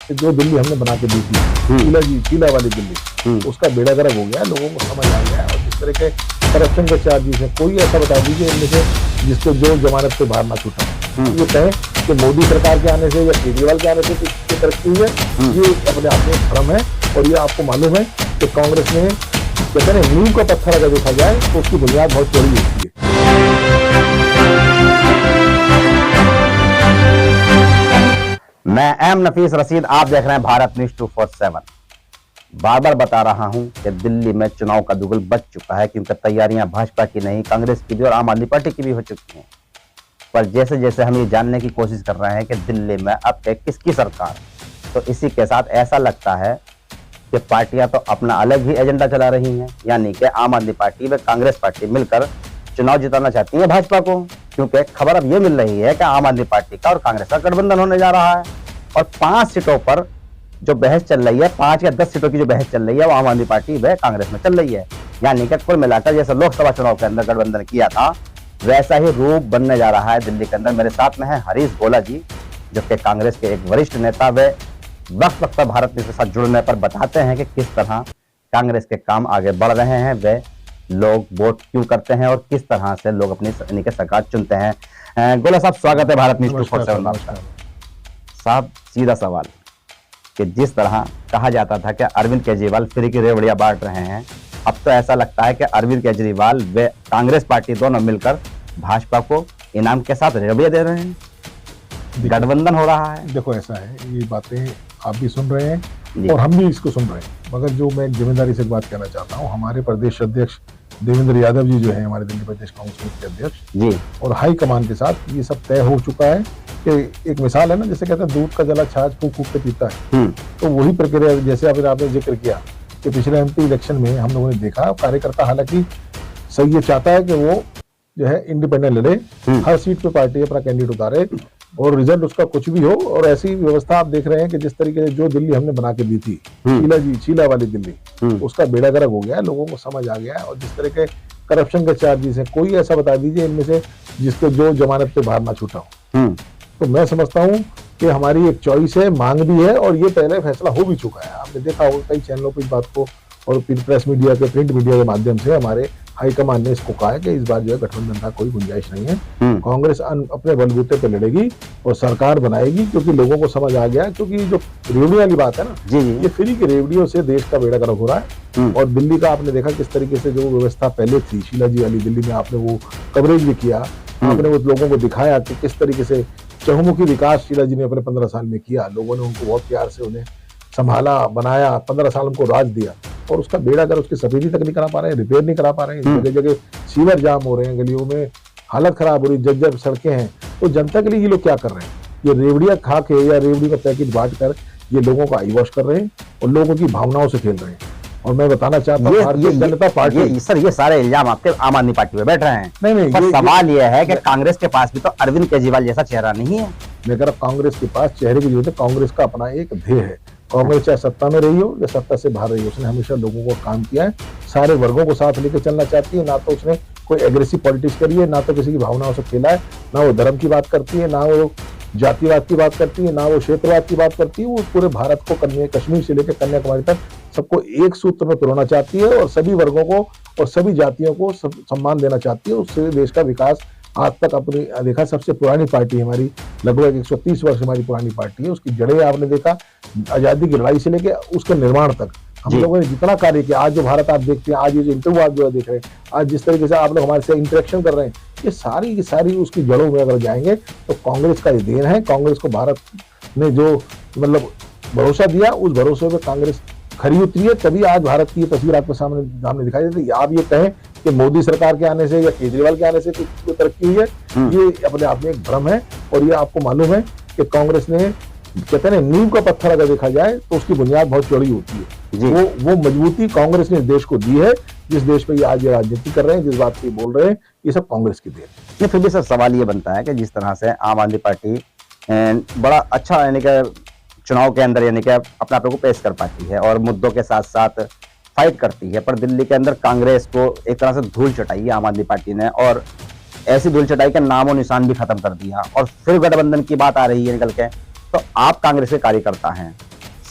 कि जो दिल्ली हमने बना के दी थी, चीला वाली दिल्ली, उसका बेड़ा गर्क हो गया, लोगों को समझ आ गया। और जिस तरह के करप्शन के चार्जेस हैं, कोई ऐसा बता दीजिए इनमें से जिसको जो जमानत पे बाहर ना छूटा। ये कहें कि मोदी सरकार के आने से या केजरीवाल के आने से किसकी तरक्की हुई है, ये अपने आप में एक भ्रम है। और ये आपको मालूम है कि कांग्रेस ने कहते हैं नींव का पत्थर अगर देखा जाए तो उसकी बुनियाद बहुत चौड़ी होती है। मैं एम नफीस रशीद, आप देख रहे हैं भारत न्यूज 247। बार बार बता रहा हूं कि दिल्ली में चुनाव का दुगल बच चुका है, क्योंकि तैयारियां भाजपा की नहीं, कांग्रेस की भी और आम आदमी पार्टी की भी हो चुकी हैं। पर जैसे जैसे हम ये जानने की कोशिश कर रहे हैं कि दिल्ली में अब तक किसकी सरकार, तो इसी के साथ ऐसा लगता है कि पार्टियां तो अपना अलग ही एजेंडा चला रही हैं। यानी कि आम आदमी पार्टी व कांग्रेस पार्टी मिलकर चुनाव जिताना चाहती है भाजपा को, क्योंकि खबर अब ये मिल रही है कि आम आदमी पार्टी का और कांग्रेस का गठबंधन होने जा रहा है। और 5 सीटों पर जो बहस चल रही है, 5 या 10 सीटों की जो बहस चल रही है, वो आम आदमी पार्टी व कांग्रेस में चल रही है। यानी कि कुल मिलाकर जैसे लोकसभा चुनाव के अंदर गठबंधन किया था, वैसा ही रूप बनने जा रहा है दिल्ली के अंदर। मेरे साथ में है हरीश गोला जी, जो कि कांग्रेस के एक वरिष्ठ नेता, वे वक्त वक्त पर भारत न्यूज के साथ जुड़ने पर बताते हैं कि किस तरह कांग्रेस के काम आगे बढ़ रहे हैं, वे लोग वोट क्यों करते हैं और किस तरह से लोग अपनी सरकार चुनते हैं। गोला साहब, स्वागत है भारत न्यूज 247 में आपका। साहब, सीधा सवाल कि जिस तरह कहा जाता था कि अरविंद केजरीवाल फ्री की रेवड़ियां बांट रहे हैं, अब तो ऐसा लगता है कि अरविंद केजरीवाल व कांग्रेस पार्टी दोनों मिलकर भाजपा को इनाम के साथ रेवड़ियां दे रहे हैं, गठबंधन हो रहा है। देखो, ऐसा है, ये बातें आप भी सुन रहे हैं और हम भी इसको सुन रहे हैं, मगर जो मैं जिम्मेदारी से बात कहना चाहता हूँ, हमारे प्रदेश अध्यक्ष देवेंद्र यादव जी जो है हमारे दिल्ली प्रदेश कांग्रेस के अध्यक्ष जी, और हाई कमान के साथ ये सब तय हो चुका है कि एक मिसाल है ना, जैसे कहते हैं दूध का जला छाछ फूंक फूंक के पीता है, तो वही प्रक्रिया जैसे अभी आपने जिक्र किया कि पिछले एमपी इलेक्शन में हम लोगों ने देखा, कार्यकर्ता हालांकि सही ये चाहता है कि वो जो है इंडिपेंडेंट लड़े, हर सीट पे पार्टी अपना कैंडिडेट उतारे और रिजल्ट उसका कुछ भी हो। और ऐसी व्यवस्था आप देख रहे हैं कि जिस तरीके से जो दिल्ली हमने बना के दी थी, चीला वाली दिल्ली, उसका बेड़ा गर्क हो गया, लोगों को समझ आ गया। और जिस तरह के करप्शन के चार्जेस है, कोई ऐसा बता दीजिए इनमें से जिसको जो जमानत पे बाहर ना छूटा हो। तो मैं समझता हूँ कि हमारी एक चॉइस है, मांग भी है और ये पहले फैसला हो भी चुका है। आपने देखा होगा कई चैनलों पर इस बात को और प्रेस मीडिया के प्रिंट मीडिया के माध्यम से हमारे हाईकमान ने इसको कहा है कि इस बार जो है गठबंधन का कोई गुंजाइश नहीं है, कांग्रेस अपने बलबूते पे लड़ेगी और सरकार बनाएगी, क्योंकि लोगों को समझ आ गया। क्योंकि जो रेवड़ी वाली बात है ना जी, ये फ्री की रेवड़ियों से देश का बेड़ा गर्क हो रहा है। और दिल्ली का आपने देखा किस तरीके से जो व्यवस्था पहले थी शीला जी वाली दिल्ली में, आपने वो कवरेज भी किया, आपने वो लोगों को दिखाया कि किस तरीके से चहुमुखी विकास शीला जी ने अपने 15 साल में किया। लोगों ने उनको बहुत प्यार से उन्हें संभाला, बनाया, 15 साल उनको राज दिया और उसका बेड़ा गर्क उसकी सफेदी तक नहीं करा पा रहे हैं, रिपेयर नहीं करा पा रहे हैं, जगह जगह सीवर जाम हो रहे हैं, गलियों में हालत खराब हो रही, जब सड़कें हैं। तो जनता के लिए ये लोग क्या कर रहे हैं, ये रेवड़ियां खा के या रेवड़ी का पैकेट बांट कर ये लोगों का आई वॉश कर रहे हैं और लोगों की भावनाओं से खेल रहे हैं। और मैं बताना चाहता हूँ भारतीय जनता पार्टी, सर ये सारे इल्जाम आपके आम आदमी पार्टी पे बैठ रहे हैं। नहीं, पर सवाल ये है कि कांग्रेस के पास भी तो अरविंद केजरीवाल जैसा चेहरा नहीं है। मैं कह रहा कांग्रेस के पास चेहरे की जरूरत है, कांग्रेस का अपना एक ध्येय है। कांग्रेस चाहे सत्ता में रही हो या सत्ता से बाहर रही हो, उसने हमेशा लोगों को काम किया है, सारे वर्गों को साथ लेकर चलना चाहती है। ना तो उसने कोई एग्रेसिव पॉलिटिक्स करी है, ना तो किसी की भावनाओं से खेला है, ना वो धर्म की बात करती है, ना वो जातिवाद की बात करती है, ना वो क्षेत्रवाद की बात करती है। वो पूरे भारत को कश्मीर से लेकर कन्याकुमारी तक सबको एक सूत्र में पिरोना चाहती है और सभी वर्गों को और सभी जातियों को सम्मान देना चाहती है। उससे देश का विकास आज तक अपनी देखा, सबसे पुरानी पार्टी हमारी, लगभग 130 वर्ष हमारी पुरानी पार्टी है। उसकी जड़ें आपने देखा आजादी की लड़ाई से लेके उसके निर्माण तक हम लोगों ने जितना कार्य किया। आज जो भारत आप देखते हैं, आज ये जो इंटरव्यू आप जो देख रहे हैं, आज जिस तरीके से आप लोग हमारे से इंटरेक्शन कर रहे हैं, ये सारी की सारी उसकी जड़ों में अगर जाएंगे तो कांग्रेस का ये देन है। कांग्रेस को भारत ने जो मतलब भरोसा दिया, उस भरोसे पे कांग्रेस खरी उतरी है, तभी आज भारत की तस्वीर आपके सामने दिखाई देती है। आप ये कहें कि मोदी सरकार के आने से या केजरीवाल के आने से कोई तरक्की हुई है, ये अपने आप में एक भ्रम है। और ये आपको मालूम है कि कांग्रेस ने कहते हैं नींव का पत्थर अगर देखा जाए तो उसकी बुनियाद बहुत चौड़ी होती है। वो मजबूती कांग्रेस ने देश को दी है, जिस देश पे ये आज राजनीति कर रहे हैं, जिस बात की बोल रहे हैं, ये सब कांग्रेस की देन है। फिर भी सर सवाल ये बनता है कि जिस तरह से आम आदमी पार्टी बड़ा अच्छा यानी कि चुनाव के अंदर यानी कि अपने आप को पेश कर पाती है और मुद्दों के साथ साथ फाइट करती है, पर दिल्ली के अंदर कांग्रेस को एक तरह से धूल चटाई है आम आदमी पार्टी ने, और ऐसी धूल चटाई का नामो निशान भी खत्म कर दिया। और फिर गठबंधन की बात आ रही है निकल के। तो आप कांग्रेस के कार्यकर्ता हैं,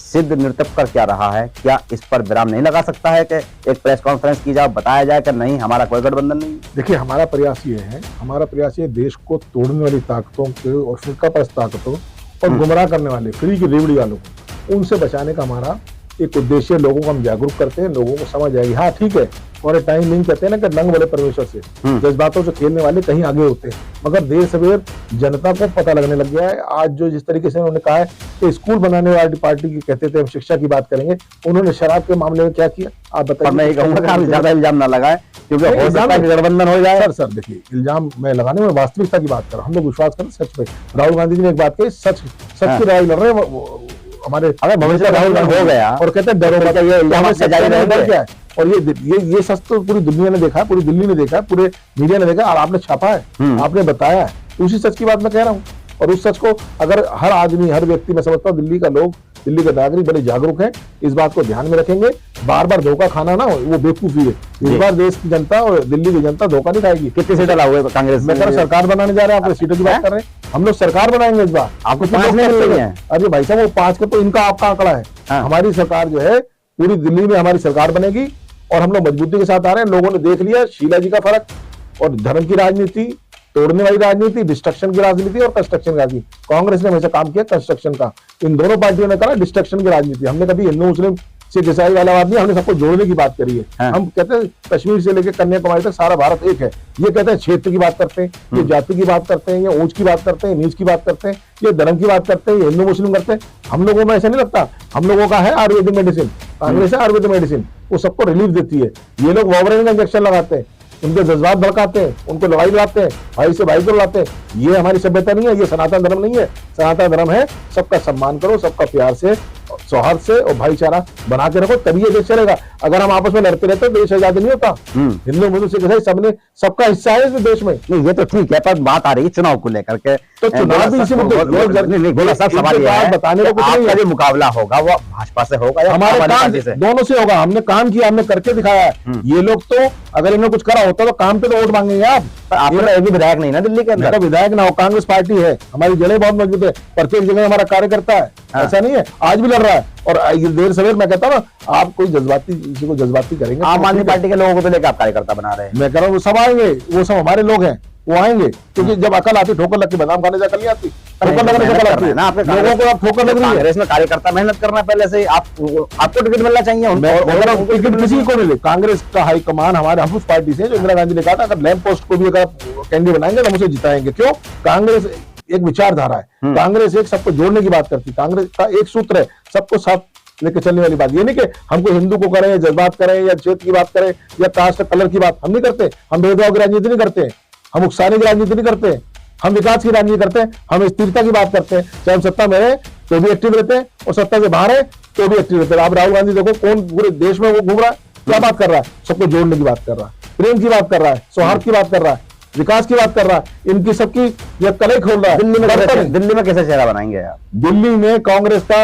सिद्ध नृत्य कर क्या रहा है, क्या इस पर विराम नहीं लगा सकता है कि एक प्रेस कॉन्फ्रेंस की जाए, बताया जाए कि नहीं हमारा कोई गठबंधन नहीं? देखिए, हमारा प्रयास ये है, हमारा प्रयास ये देश को तोड़ने वाली ताकतों के और फिरकापरस्त ताकतों और गुमराह करने वाले फ्री की रेवड़ी वालों को, उनसे बचाने का हमारा एक उद्देश्य। लोगों को हम जागरूक करते हैं, लोगों को समझ आएगी। हाँ ठीक है, और टाइम नहीं कहते हैं ना कि नंग वाले परमेश्वर से, जज्बातों से खेलने वाले कहीं आगे होते हैं, मगर देर सवेर जनता को पता लगने लग गया है। आज जो जिस तरीके से उन्होंने कहा है कि स्कूल बनाने वाली पार्टी की कहते थे हम शिक्षा की बात करेंगे, उन्होंने शराब के मामले में क्या किया आप बताइए? मैं कहूंगा ज्यादा इल्जाम ना लगाए, क्योंकि हो सकता है गठबंधन हो जाए। सर देखिए, इल्जाम मैं लगाने में वास्तविकता की बात कर रहा हूं। हम लोग विश्वास करें सच पे। राहुल गांधी जी ने एक बात कही, सच की लड़ाई लड़ रहे हैं हमारे। अगर भविष्य राहुल गांधी हो गया और कहते हैं डरो मत, ये हमें सच्चाई नहीं क्या है। और ये सच तो पूरी दुनिया ने देखा है, पूरी दिल्ली ने देखा है, पूरे मीडिया ने देखा, और आपने छापा है, आपने बताया है। उसी सच की बात मैं कह रहा हूँ। और उस सच को अगर हर आदमी, हर व्यक्ति, मैं समझता हूँ दिल्ली का लोग, दिल्ली के नागरिक बड़े जागरूक हैं, इस बात को ध्यान में रखेंगे। बार बार धोखा खाना ना हो, वो बेवकूफी है। इस बार देश की जनता और दिल्ली की जनता धोखा नहीं खाएगी। कितनी सीटें लाए हुए कांग्रेस? मैं कह रहा सरकार बनाने जा रहे हैं, आप सीटों की बात कर रहे हैं। हम लोग सरकार बनाएंगे इस बार। आपको 5 नहीं मिल रही है? अरे भाई साहब, वो 5 का तो इनका आपका आंकड़ा है। हमारी सरकार जो है पूरी दिल्ली में हमारी सरकार बनेगी, और हम लोग मजबूती के साथ आ रहे हैं। लोगों ने देख लिया शीला जी का फर्क, और धर्म की राजनीति, तोड़ने वाली राजनीति, डिस्ट्रक्शन की राजनीति और कंस्ट्रक्शन की राजनीति। कांग्रेस ने हमेशा काम किया कंस्ट्रक्शन का, इन दोनों पार्टियों ने करा डिस्ट्रक्शन की राजनीति। हमने कभी हिंदू मुस्लिम सिख ईसाई वाला बात नहीं, हमने सबको जोड़ने की बात करी है। हम कहते हैं कश्मीर से लेकर कन्याकुमारी तक सारा भारत एक है। ये कहते हैं क्षेत्र की बात करते हैं, ये जाति की बात करते हैं, ये ऊंच की बात करते हैं, नीच की बात करते हैं, ये धर्म की बात करते हैं, ये हिंदू मुस्लिम करते हैं। हम लोगों में ऐसा नहीं लगता। हम लोगों का है आयुर्वेदिक मेडिसिन, कांग्रेस है आयुर्वेदिक मेडिसिन, वो सबको रिलीफ देती है। ये लोग वॉवरेन इंजेक्शन लगाते हैं, उनके जज्बात भड़काते हैं, उनको लड़ाई लाते हैं, भाई से भाई को लाते हैं। ये हमारी सभ्यता नहीं है, ये सनातन धर्म नहीं है। सनातन धर्म है सबका सम्मान करो, सबका प्यार से, सौहार्द से और भाईचारा बना के रखो, तभी ये देश चलेगा। अगर हम आपस में लड़ते रहते देश आजाद नहीं होता। हिंदू मुस्लिम सिख सबने सबका हिस्सा है इस देश में। नहीं ये तो ठीक है, पर बात आ रही है चुनाव को लेकर के। तो चुनाव भी इसी मुद्दे सवाल ये है बताने को आपका जो मुकाबला होगा वो भाजपा से होगा या हमारे काम दोनों से होगा। हमने काम किया, हमने करके दिखाया है। ये लोग तो अगर इन्होंने कुछ करा होता तो काम पे तो वोट मांगेंगे आप। एक भी विधायक नहीं ना दिल्ली के अंदर? विधायक ना हो, कांग्रेस पार्टी है, हमारी जड़ें बहुत मजबूत है, प्रत्येक जगह हमारा कार्यकर्ता है। ऐसा नहीं है, आज भी लड़ रहा है। और देर सवेर मैं कहता हूँ ना, आप कोई जज्बाती, किसी को जज्बाती करेंगे। आम आदमी पार्टी के लोगों को तो लेकर आप कार्यकर्ता बना रहे हैं। मैं कह रहा हूँ वो सब आएंगे, वो सब हमारे लोग हैं, वो आएंगे। क्योंकि जब अकल आती, ठोकर लग के बादाम खाने जाकर नहीं आती, ठोकर लगने से अकल आती है ना। लोगों को आप ठोकर लग रही है। कांग्रेस में कार्यकर्ता मेहनत करना पहले से, आपको टिकट मिलना चाहिए। टिकट किसी को मिले, कांग्रेस का हाईकमान हमारे हम उस पार्टी से, जो इंदिरा गांधी ने कहा था अगर लैंप पोस्ट को भी अगर कैंडिडेट बनाएंगे तो हम उसे जिताएंगे। क्यों? कांग्रेस एक विचारधारा है, कांग्रेस एक सबको जोड़ने की बात करती, कांग्रेस का एक सूत्र है, सबको साथ लेके चलने वाली बात। ये नहीं कि हमको हिंदू को करें, जज्बात करें, या क्षेत्र की बात करें, या कास्ट कलर की बात हम नहीं करते। हम भेदभाव की राजनीति नहीं करते, हम उकसाने की राजनीति नहीं करते, हम विकास की राजनीति करते हैं, हम स्थिरता की बात करते हैं। चाहे हम सत्ता में रहे तो भी एक्टिव रहते हैं, और सत्ता से बाहर है तो भी एक्टिव रहते हैं। आप राहुल गांधी देखो, कौन पूरे देश में वो घूम रहा है, क्या बात कर रहा है? सबको जोड़ने की बात कर रहा है, प्रेम की बात कर रहा है, सौहार्द की बात कर रहा है, विकास की बात कर रहा है। इनकी सबकी यह कलई खोल रहा है। दिल्ली में कैसे चेहरा बनाएंगे आप? दिल्ली में कांग्रेस का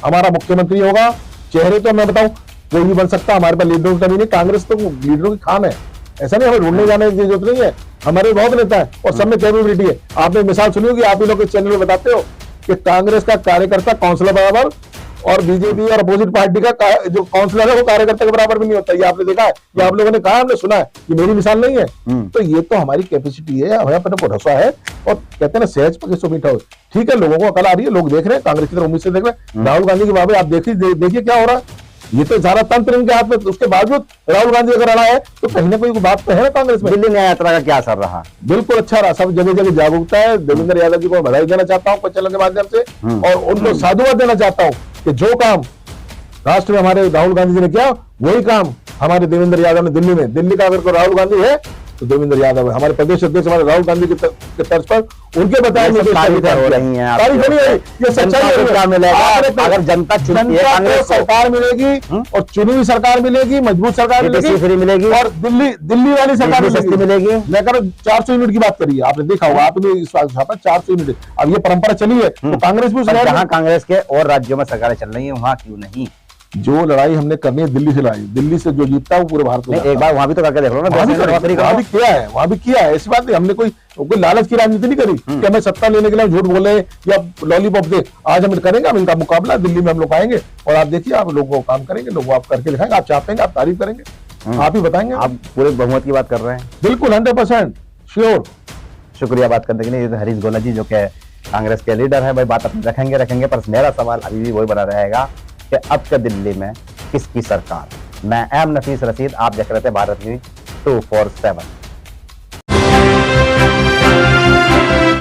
हमारा मुख्यमंत्री होगा। चेहरे तो मैं बताऊं कोई भी बन सकता, हमारे पास लीडरों की कमी नहीं। कांग्रेस तो लीडरों की खान है, ऐसा नहीं हमें ढूंढने जाने की जरूरत नहीं है। हमारे बहुत नेता है और सब में कैपेबिलिटी है। आपने मिसाल सुनी होगी, आप ही लोग इस चैनल में बताते हो कि कांग्रेस का कार्यकर्ता काउंसिलर बराबर, और बीजेपी और अपोजिट पार्टी का जो काउंसिलर है वो कार्यकर्ता के बराबर भी नहीं होता। ये आपने देखा है, ये आप लोगों ने कहा, हमने सुना है, ये मेरी मिसाल नहीं है। तो ये तो हमारी कैपेसिटी है, हमें अपने भरोसा है। और कहते हैं ना, सहज पके सो मीठा हो। ठीक है, लोगों को अकल आ रही है, लोग देख रहे हैं, कांग्रेस की तरफ उम्मीद से देख रहे हैं। राहुल गांधी के बाबे आप देखिए क्या हो रहा है। ये तो सारा तंत्र इनके हाथ में, उसके बावजूद राहुल गांधी अगर अड़ा है तो कहीं ना कोई बात तो है ना कांग्रेस में। दिल्ली न्याय यात्रा का क्या असर रहा? बिल्कुल अच्छा रहा, सब जगह जगह जागरूकता है। देवेंद्र यादव जी को बधाई देना चाहता हूँ चैनल के माध्यम से, और उनको साधुवाद देना चाहता हूँ कि जो काम राष्ट्र में हमारे राहुल गांधी जी ने किया, वही काम हमारे देवेंद्र यादव ने दिल्ली में। दिल्ली का अगर कोई राहुल गांधी है तो देवेंद्र यादव है। हमारे प्रदेश अध्यक्ष हमारे राहुल गांधी के तर्ज पर उनके बताए हो रही है। ये सच्चाई मिलेगा। अगर जनता सरकार मिलेगी, और चुनी हुई सरकार मिलेगी, मजबूत सरकार मिलेगी, और दिल्ली वाली सरकार सस्ती मिलेगी। मैं कह रहा हूँ 400 यूनिट की बात करिए, आपने देखा होगा, आपने इस 400 यूनिट। अब ये परंपरा चली है तो कांग्रेस भी, जहाँ कांग्रेस के और राज्यों में सरकारें चल रही है वहां क्यों नहीं? जो लड़ाई हमने करनी है दिल्ली से लड़ाई, दिल्ली से जो जीतता है वो पूरे भारत को नहीं, जीतता एक बार वहां भी तो करके देख लो ना, वहां भी वहां करेंगे, तरीका वहां भी किया है, वहां भी किया है। ऐसी बात नहीं, हमने कोई लालच की राजनीति नहीं करी कि हमें सत्ता लेने के लिए हम झूठ बोले या लॉलीपॉप दे। आज हम करेंगे, हम इनका मुकाबला दिल्ली में हम लोग आएंगे और आप देखिए, आप लोगों को काम करेंगे, लोग आप करके दिखाएंगे, आप चाहते आप तारीफ करेंगे, आप ही बताएंगे। आप पूरे बहुमत की बात कर रहे हैं? बिल्कुल 100% श्योर। शुक्रिया बात करने के लिए। हरीश गोला जी जो कि कांग्रेस के लीडर है, भाई बात अपनी रखेंगे, पर मेरा सवाल अभी भी वही बना रहेगा कि अब के दिल्ली में किसकी सरकार। मैं एम नफीस रशीद, आप देख रहे थे भारत न्यूज 247।